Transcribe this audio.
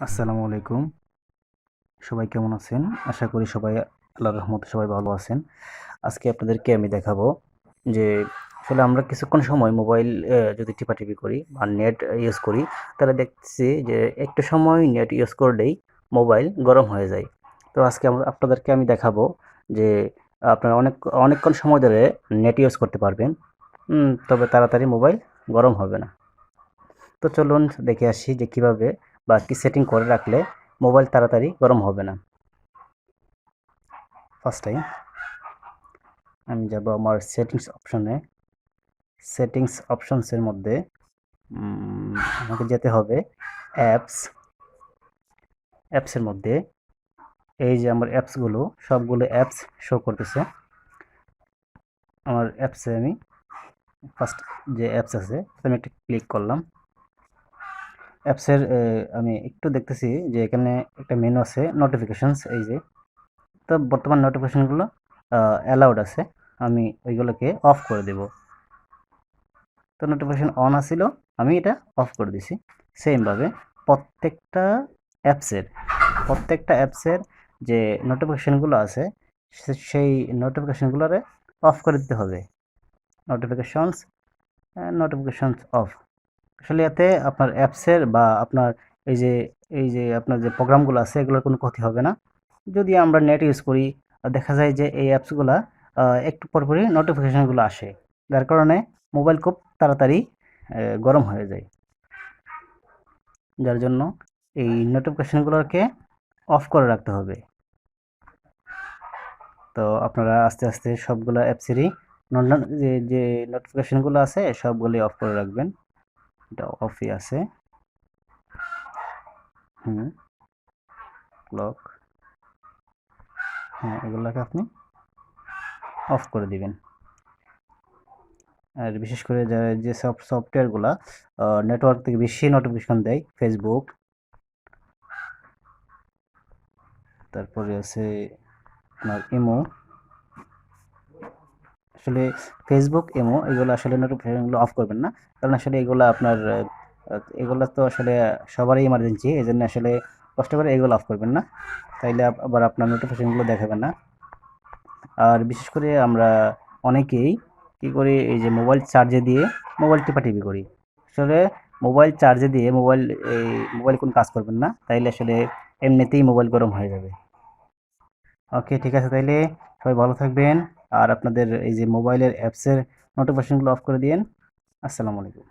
আসসালামু আলাইকুম। সবাই কেমন আছেন? আশা করি সবাই আল্লাহর রহমতে সবাই ভালো আছেন। আজকে আপনাদেরকে আমি দেখাবো যে আসলে আমরা কিছুক্ষণ সময় মোবাইল যদি টিপাটিপি করি বা নেট ইউজ করি, তাহলে দেখতেছি যে একটু সময় নেট ইউজ করলেই মোবাইল গরম হয়ে যায়। তো আজকে আপনাদেরকে আমি দেখাবো যে আপনারা অনেকক্ষণ সময় ধরে নেট ইউজ করতে পারবেন। তবে তাড়াতাড়ি মোবাইল গরম হবে না। তো চলুন দেখে আসি যে কিভাবে বা কি সেটিং করে রাখলে মোবাইল তাড়াতাড়ি গরম হবে না। ফার্স্ট টাইম আমি যাব আমার সেটিংস অপশনে। সেটিংস অপশনসের মধ্যে আমাকে যেতে হবে অ্যাপস। অ্যাপসের মধ্যে এই যে আমার অ্যাপসগুলো সবগুলো অ্যাপস শো করতেছে। আমার অ্যাপসে আমি ফার্স্ট যে অ্যাপস আছে আমি একটা ক্লিক করলাম। অ্যাপসের আমি একটু দেখতেছি যে এখানে একটা মেনু আছে নোটিফিকেশনস, এই যে তো বর্তমান নোটিফিকেশনগুলো অ্যালাউড আছে, আমি ওইগুলোকে অফ করে দেব। তো নোটিফিকেশন অন আছিল, আমি এটা অফ করে দিছি। সেমভাবে প্রত্যেকটা অ্যাপসের প্রত্যেকটা অ্যাপসের যে নোটিফিকেশনগুলো আছে সেই নোটিফিকেশনগুলোরে অফ করে দিতে হবে। Notifications notifications of. আসলে এতে আপনার অ্যাপসের বা আপনার এই যে আপনার যে প্রোগ্রামগুলো আছে এগুলোর কোনো ক্ষতি হবে না। যদি আমরা নেট ইউজ করি দেখা যায় যে এই অ্যাপসগুলা একটু পরপরই নোটিফিকেশনগুলো আসে, যার কারণে মোবাইল খুব তাড়াতাড়ি গরম হয়ে যায়। যার জন্য এই নোটিফিকেশনগুলোকে অফ করে রাখতে হবে। তো আপনারা আস্তে আস্তে সবগুলো অ্যাপসেরই যে নোটিফিকেশনগুলো আছে সবগুলোই অফ করে রাখবেন। এটা অফই আছে। ক্লক, হ্যাঁ, এগুলোকে আপনি অফ করে দিবেন। আর বিশেষ করে যে সফটওয়্যারগুলা নেটওয়ার্ক থেকে বেশি নোটিফিকেশন দেয়, ফেসবুক, তারপরে আছে আপনার ইমো। আসলে ফেসবুক, ইমো এগুলো আসলে নোটিফিকেশনগুলো অফ করবেন না, কারণ আসলে এগুলো আপনার এগুলো তো আসলে সবারই ইমার্জেন্সি, এই জন্য আসলে কষ্ট করে এগুলো অফ করবেন না, তাইলে আবার আপনার নোটিফিকেশনগুলো দেখাবে না। আর বিশেষ করে আমরা অনেকেই কী করি, এই যে মোবাইল চার্জে দিয়ে মোবাইল টিপাটিপি করি। আসলে মোবাইল চার্জে দিয়ে মোবাইল কোনো কাজ করবেন না, তাইলে আসলে এমনিতেই মোবাইল গরম হয়ে যাবে। ওকে, ঠিক আছে, তাইলে সবাই ভালো থাকবেন। আর আপনাদের এই যে মোবাইলের অ্যাপসের নোটিফিকেশনগুলো অফ করে দিয়েন। আসসালামু আলাইকুম।